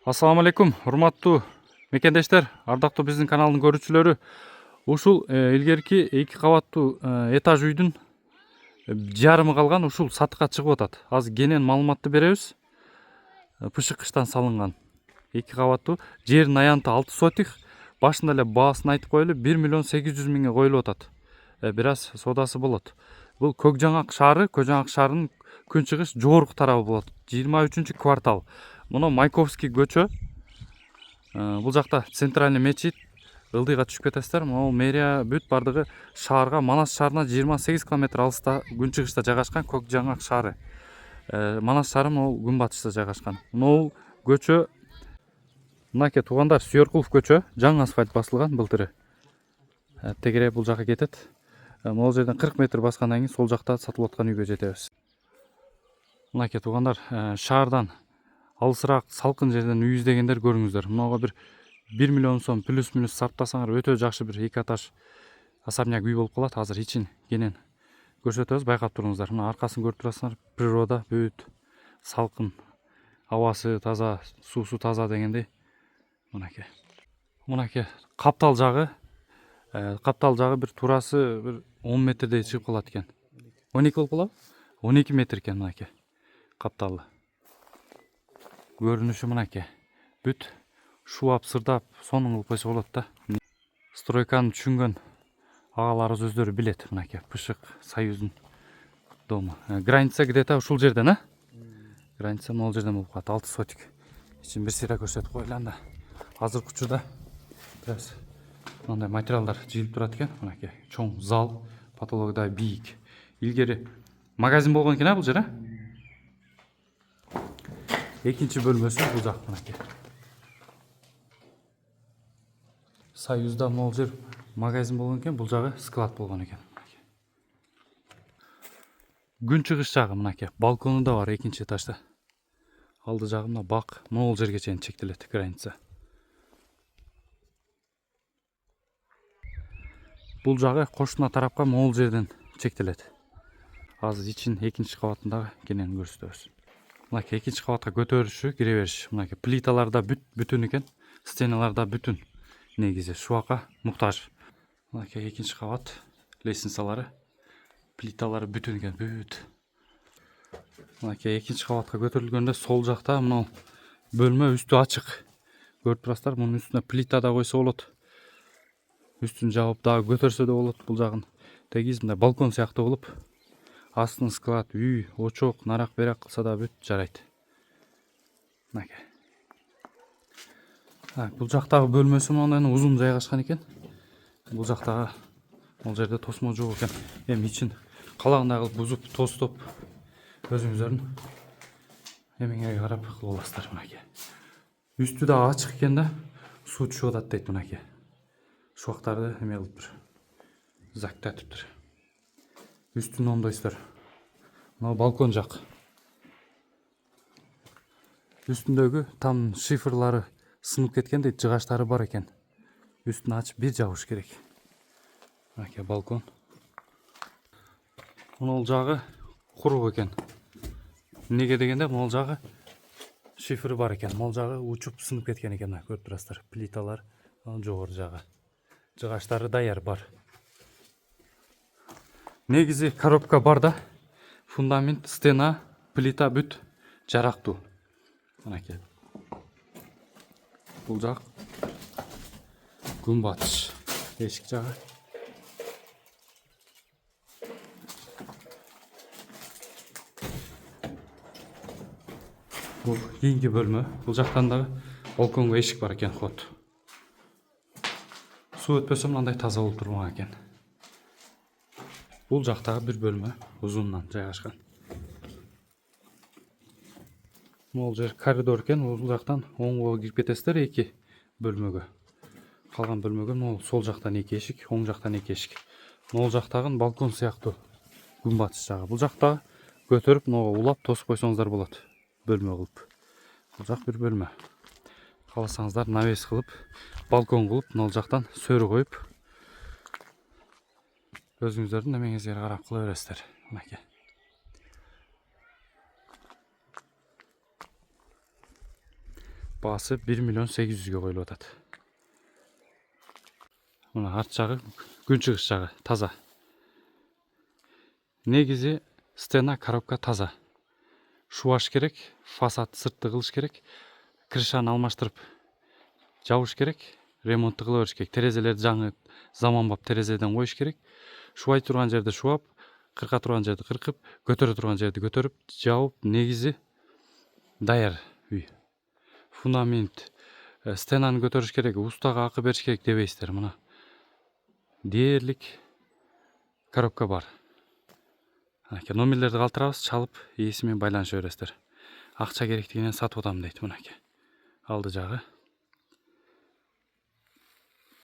Assalamu алейкум, урматтуу мекендештер, ардактуу биздин каналдын көрүүчүлөрү. Ушул илгерки 2 кабаттуу этаж үйдүн жарымы калган, ушул сатыкка чыгып атат. Азыр кенен маалыматты беребиз. Пышыкычтан салынган 2 кабаттуу, жердин аянты 6 сотик. Башында эле баасын айтып коелу, 1 миллион 800 миңге коюлуп атат. Бир аз содасы болот. Бул Көк Жаңак шаары, Көк Жаңак шаарынын күнчыгыш жогорку тарабы болот. 23 квартал. Мына Майковский көчө. Бул жакта центральный мечит, ылдыйга түшүп кетесиздер. Могу мэрия бүт бардыгы шаарга, Манас шаарына 28 км алыста күнчыгышта жайгашкан Көк Жаңак шаары. Манас шаары могу күнбатышта жайгашкан. Могу көчө, мынакей туугандар, Сүйөркулов көчө, жаңы асфальт басылган былтыры. Тегере бул жака кетет. Могу жерден 40 метр баскандан кийин сол жакта сатылып аткан үйгө жетебиз. Мынакей туугандар, шаардан алысыраак салкын жерден үй издегендер көрүңүздөр. Мынага бир 1 миллион сом плюс-минус сарптасаңар өтө жакшы бир 2 этаж особняк үй болуп калат. Азыр ичин кенен көрсөтөбүз, байкап туруңуздар. Мына аркасын көрүп турасыңар, природа бүт салкын, абасы таза, суусу таза дегендей. Мынакей каптал жагы, бир турасы бир 10 метрдей чыгып калат экен. 12 болуп калабы? 12 метр экен мынакей капталы. Көрүнүшү мынакей. Бүт шуап, сырдап, сонун кылып койсо болот да. Стройканы түшүнгөн агаларыбыз өздөрү билет. Мынакей Пышык Союздун дому. Граница где-то ушул жерден, а? Граница могул жерден болуп калат, 6 сотик. Ичин бир сыйра көрсөтүп коелу анда. Азыркы учурда бираз мындай материалдар жыйылып турат экен. Мынакей чоң зал, потологу да бийик. Илгери магазин болгон экен, а бул жер, а? Экинчи бөлмөсү бул жак мынакей. Союзда могул жер магазин болгон экен, бул жагы склад болгон экен. Күнчыгыш жагы мынакей, балкону да бар экинчи этажда. Алды жагы мына бак, могул жерге чейин чектелет граница. Бул жагы кошуна тарапка могул жерден чектелет. Азыр ичин экинчи кабатындагы кенен көрсөтөбүз. Мынакей экинчи кабатка көтөрүшү, кире бериш. Мынакей плиталар да бүтүн экен, стеналар да бүтүн. Негизи шуакка муктаж. Мынакей экинчи кабат, лестницалары, плиталары бүтүн экен, бүт. Мынакей экинчи кабатка көтөрүлгөндө сол жакта мына бөлмө үстү ачык. Көрүп турасыздар, мунун үстүнө плита да койсо болот. Үстүн жабып дагы көтөрсө да болот бул жагын. Тегиз мындай балкон сыяктуу болуп, астын склад, үй, очок, нарак берак кылса да бүт жарайт. Мынакей. Бул жактагы бөлмөсү мындай узун жайгашкан экен. Бул жактагы бул жерде тосмо жок экен. Эми ичин калагандай кылып бузуп, тостоп өзүңүздөрдүн эмеңерге карап кылып аласыздар. Мынакей. Үстү да ачык экен да, суу түшүп атат дейт мынакей. Шуактарды эме кылып тур. Зактатып тур. Үстүн оңдойсуздар. Мына балкон жак. Үстүндөгү там шифрлары сынып кеткен дейт, жыгаштары бар экен. Үстүн ачып бир жабыш керек. Мынакей балкон. Мына жагы курук экен. Неге дегенде мына жагы шифры бар экен. Мына жагы учуп сынып кеткен экен. Көрүп турасыздар. Плиталар жогору жагы. Жыгаштары даяр бар. Негизи коробка бар да. Фундамент, стена, плита бүт жарактуу. Мынакей. Бул жак күнбатыш. Эшик жагы. Бул кийинки бөлмө. Бул жактан дагы балконго эшик бар экен, ход. Суу өтпөсө мындай таза болуп турган экен. Бул жактагы бир бөлмө узундан жайгашкан. Могул жер коридор экен, бул жактан оңго кирип кетесиздер 2 бөлмөгө. Калган бөлмөгө могул сол жактан 2 эшик, оң жактан 2 эшик. Могул жактагы балкон сыяктуу күнбатыш жагы. Бул жакта көтөрүп могу улап тосуп койсоңуздар болот. Бөлмө кылып. Бул жак бир бөлмө. Кааласаңыздар навес кылып, балкон кылып, могул жактан сөрү коюп өзүңүздөрдүн эмеңизге карап кыла бересиздер. Мынакей. Баасы 1.800.000 коюлуп атат. Мына арт жагы күнчыгыш жагы таза. Негизи стена, коробка таза. Шубаш керек, фасад сыртты кылыш керек, крышаны алмаштырып жабыш керек, ремонтту кыла бериш керек. Терезелерди жаңы заманбап терезеден коюш керек. Шубай турган жерде шубап, кырка турган жерди кыркып, көтөрө турган жерди көтөрүп, жабып, негизи даяр үй. Фундамент, стенаны көтөрүш керек, устага акы бериш керек дебейсиздер. Мына дээрлик коробка бар. Номерлерди калтырабыз, чалып, ээси менен байланыша бересиздер. Акча керектигинен сатып атам дейт. Мынакей. Алды жагы.